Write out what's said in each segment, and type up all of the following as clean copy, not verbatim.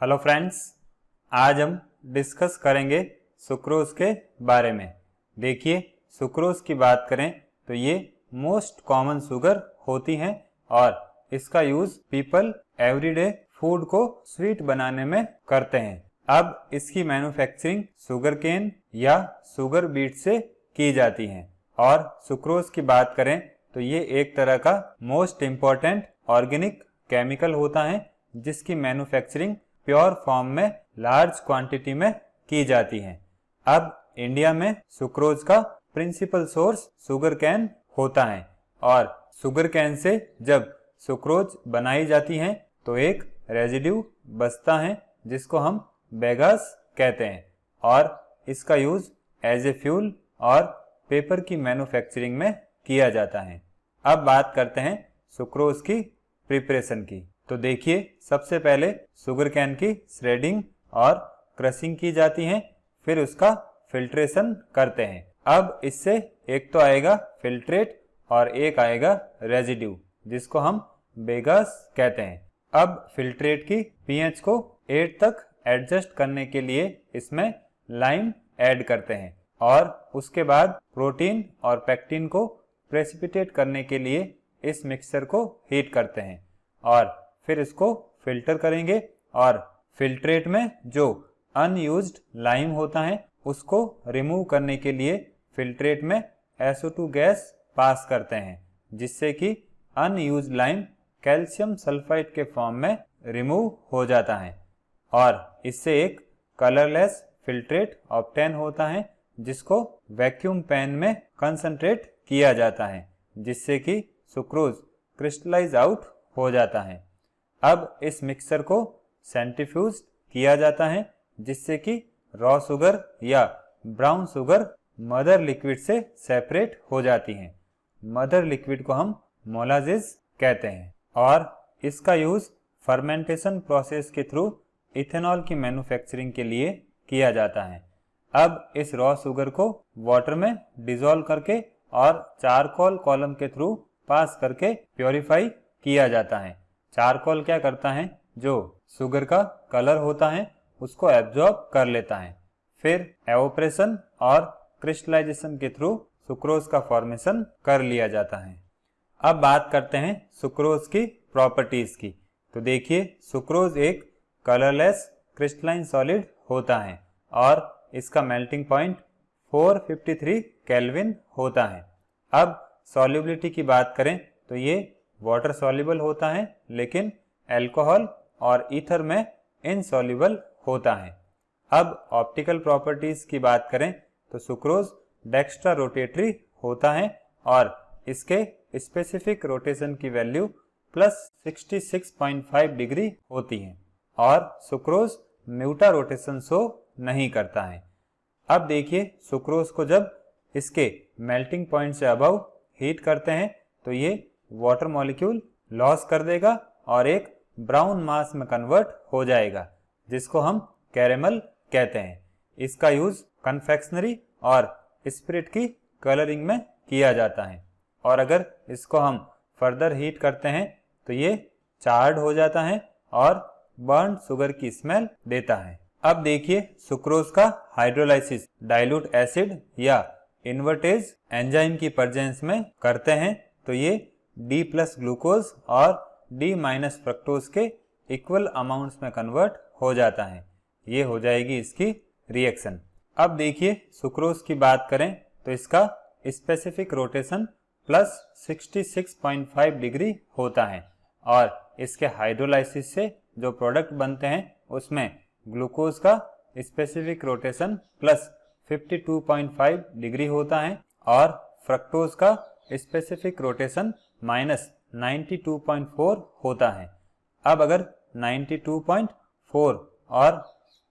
Hello friends, आज हम discuss करेंगे सुक्रोज के बारे में। देखिए, सुक्रोज की बात करें तो ये मोस्ट कॉमन शुगर होती हैं और इसका यूज पीपल एवरीडे फूड को स्वीट बनाने में करते हैं। अब इसकी मैन्युफैक्चरिंग शुगर केन या शुगर बीट से की जाती है। और सुक्रोज की बात करें तो ये एक तरह का मोस्ट इम्पोर्टेंट ऑर्गेनिक केमिकल होता है जिसकी मैन्युफैक्चरिंग प्योर फॉर्म में लार्ज क्वांटिटी में की जाती है। अब इंडिया में सुक्रोज का प्रिंसिपल सोर्स शुगर कैन होता है और शुगर कैन से जब सुक्रोज बनाई जाती है तो एक रेजिड्यू बचता है जिसको हम बेगास कहते हैं और इसका यूज एज ए फ्यूल और पेपर की मैन्युफैक्चरिंग में किया जाता है। अब बात करते हैं सुक्रोज की प्रिपरेशन की। तो देखिए, सबसे पहले शुगर कैन की श्रेडिंग और क्रशिंग की जाती है, फिर उसका फिल्ट्रेशन करते हैं। अब इससे एक तो आएगा फिल्ट्रेट और एक आएगा रेजिड्यू जिसको हम बेगास कहते हैं। अब फिल्ट्रेट की पीएच को 8 तक एडजस्ट करने के लिए इसमें लाइम ऐड करते हैं और उसके बाद प्रोटीन और पेक्टिन को प्रेसिपिटेट करने के लिए इस मिक्सचर को हीट करते हैं और फिर इसको फिल्टर करेंगे और फिल्ट्रेट में जो अनयूज्ड लाइम होता है उसको रिमूव करने के लिए फिल्ट्रेट में SO2 गैस पास करते हैं जिससे कि अनयूज्ड लाइम कैल्शियम सल्फाइड के फॉर्म में रिमूव हो जाता है और इससे एक कलरलेस फिल्ट्रेट ऑब्टेन होता है जिसको वैक्यूम पैन में कंसंट्रेट किया जाता है जिससे कि सुक्रोज क्रिस्टलाइज आउट हो जाता है। अब इस मिक्सचर को सेंट्रीफ्यूज किया जाता है जिससे कि रॉ शुगर या ब्राउन शुगर मदर लिक्विड से सेपरेट हो जाती हैं। मदर लिक्विड को हम मोलाजेस कहते हैं और इसका यूज फर्मेंटेशन प्रोसेस के थ्रू इथेनॉल की मैन्युफैक्चरिंग के लिए किया जाता है। अब इस रॉ शुगर को वाटर में डिसॉल्व करके और चारकोल कॉलम के थ्रू पास करके प्योरीफाई किया जाता है। चारकोल क्या करता है, जो शुगर का कलर होता है उसको एब्जॉर्ब कर लेता है। फिर एवोप्रेशन और क्रिस्टलाइजेशन के थ्रू सुक्रोज का फॉर्मेशन कर लिया जाता है। अब बात करते हैं सुक्रोज की प्रॉपर्टीज की। तो देखिए, सुक्रोज एक कलरलेस क्रिस्टलाइन सॉलिड होता है और इसका मेल्टिंग पॉइंट 453 केल्विन होता है। अब सॉल्युबिलिटी की बात करें तो ये वाटर सॉल्युबल होता है लेकिन अल्कोहल और ईथर में इनसॉल्युबल होता है। अब ऑप्टिकल प्रॉपर्टीज की बात करें तो सुक्रोज डेक्स्ट्रा रोटेटरी होता है और इसके स्पेसिफिक रोटेशन की वैल्यू +66.5 डिग्री होती है और सुक्रोज म्यूटा रोटेशन शो नहीं करता है। अब देखिए, सुक्रोज को जब इसके मेल्टिंग पॉइंट से अबव हीट करते हैं तो ये वाटर मॉलिक्यूल लॉस कर देगा और एक ब्राउन मास में कन्वर्ट हो जाएगा जिसको हम कैरेमल कहते हैं। इसका यूज कन्फेक्शनरी और स्पिरिट की कलरिंग में किया जाता है और अगर इसको हम फर्दर हीट करते हैं तो ये चार्ड हो जाता है और बर्न शुगर की स्मेल देता है। अब देखिए, सुक्रोज का हाइड्रोलाइसिस डाइल्यूट एसिड या इन्वर्टेज एंजाइम की प्रेजेंस में करते हैं तो ये D+ ग्लूकोज और D- फ्रक्टोज के इक्वल अमाउंट्स में कन्वर्ट हो जाता है। ये हो जाएगी इसकी रिएक्शन। अब देखिए, सुक्रोज की बात करें तो इसका स्पेसिफिक रोटेशन +66.5 डिग्री होता है और इसके हाइड्रोलाइसिस से जो प्रोडक्ट बनते हैं उसमें ग्लूकोज का स्पेसिफिक रोटेशन +52.5 डिग्री होता है और फ्रक्टोज का स्पेसिफिक रोटेशन -92.4 होता है। अब अगर 92.4 और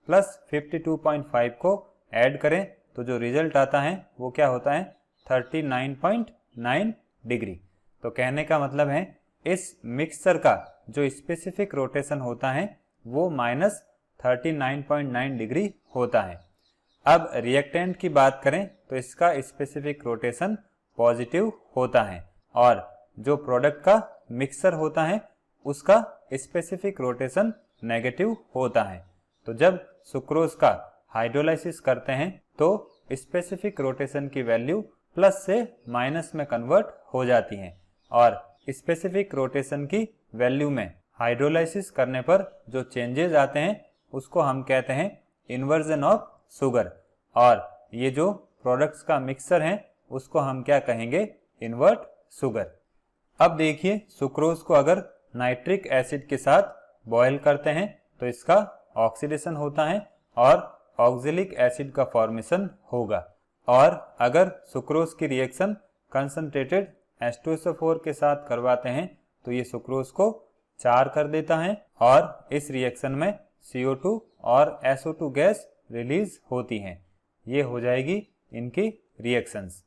+52.5 को ऐड करें तो जो रिजल्ट आता है वो क्या होता है, 39.9 डिग्री। तो कहने का मतलब है इस मिक्सचर का जो स्पेसिफिक रोटेशन होता है वो -39.9 डिग्री होता है। अब रिएक्टेंट की बात करें तो इसका स्पेसिफिक रोटेशन पॉजिटिव होता है और जो प्रोडक्ट का मिक्सचर होता है उसका स्पेसिफिक रोटेशन नेगेटिव होता है। तो जब सुक्रोज का हाइड्रोलाइसिस करते हैं तो स्पेसिफिक रोटेशन की वैल्यू प्लस से माइनस में कन्वर्ट हो जाती है और स्पेसिफिक रोटेशन की वैल्यू में हाइड्रोलाइसिस करने पर जो चेंजेस आते हैं उसको हम कहते हैं इन्वर्जन ऑफ शुगर, और ये जो प्रोडक्ट्स का मिक्सचर है उसको हम क्या कहेंगे, इन्वर्ट शुगर। अब देखिए सुक्रोज को अगर नाइट्रिक एसिड के साथ बॉयल करते हैं तो इसका ऑक्सीडेशन होता है और ऑक्जेलिक एसिड का फॉर्मेशन होगा, और अगर सुक्रोज की रिएक्शन कंसंट्रेटेड H2SO4 के साथ करवाते हैं तो ये सुक्रोज को 4 कर देता है और इस रिएक्शन में CO2 और SO2 गैस रिलीज होती हैं। ये हो जाएगी इनकी रिएक्शंस।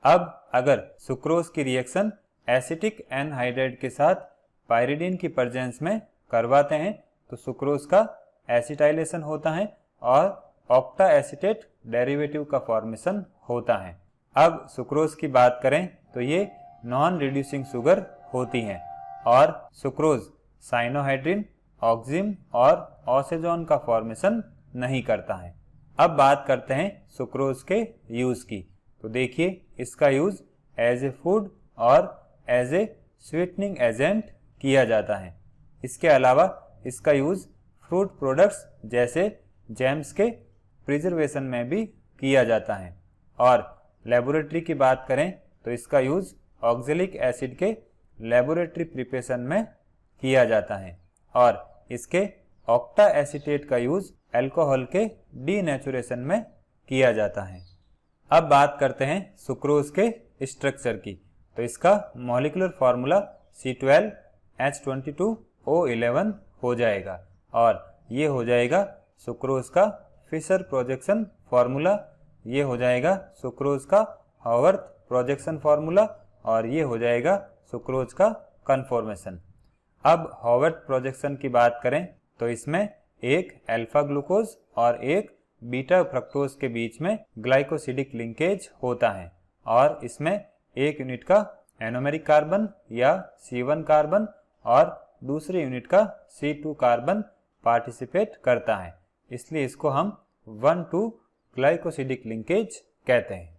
अब अगर सुक्रोज की रिएक्शन एसिटिक एनहाइड्राइड के साथ पाइरिडिन की प्रेजेंस में करवाते हैं तो सुक्रोज का एसिटाइलेशन होता है और ऑक्टा एसीटेट डेरिवेटिव का फॉर्मेशन होता है। अब सुक्रोज की बात करें तो ये नॉन रिड्यूसिंग शुगर होती हैं और सुक्रोज साइनोहाइड्रिन, ऑक्जिम और ऑसेजोन का फॉर्मेशन नहीं करता है। अब बात करते हैं सुक्रोज के यूज की। तो देखिए इसका यूज एज ए फूड और एज ए स्वीटनिंग एजेंट किया जाता है। इसके अलावा इसका यूज फ्रूट प्रोडक्ट्स जैसे जैम्स के प्रिजर्वेशन में भी किया जाता है, और लेबोरेटरी की बात करें तो इसका यूज ऑक्जेलिक एसिड के लेबोरेटरी प्रिपरेशन में किया जाता है और इसके ऑक्टा एसीटेट का यूज अल्कोहल के डीनेचुरेशन में किया जाता है। अब बात करते हैं सुक्रोज के स्ट्रक्चर की। तो इसका मॉलिक्यूलर फार्मूला C12H22O11 हो जाएगा और ये हो जाएगा सुक्रोज का फिशर प्रोजेक्शन फार्मूला, ये हो जाएगा सुक्रोज का हॉवर्थ प्रोजेक्शन फार्मूला और ये हो जाएगा सुक्रोज का कन्फॉर्मेशन। अब हॉवर्थ प्रोजेक्शन की बात करें तो इसमें एक अल्फा ग्लूकोज और एक बीटा फ्रक्टोज के बीच में ग्लाइकोसिडिक लिंकेज होता है और इसमें एक यूनिट का एनोमेरिक कार्बन या C1 कार्बन और दूसरे यूनिट का C2 कार्बन पार्टिसिपेट करता है, इसलिए इसको हम 1,2 ग्लाइकोसिडिक लिंकेज कहते हैं।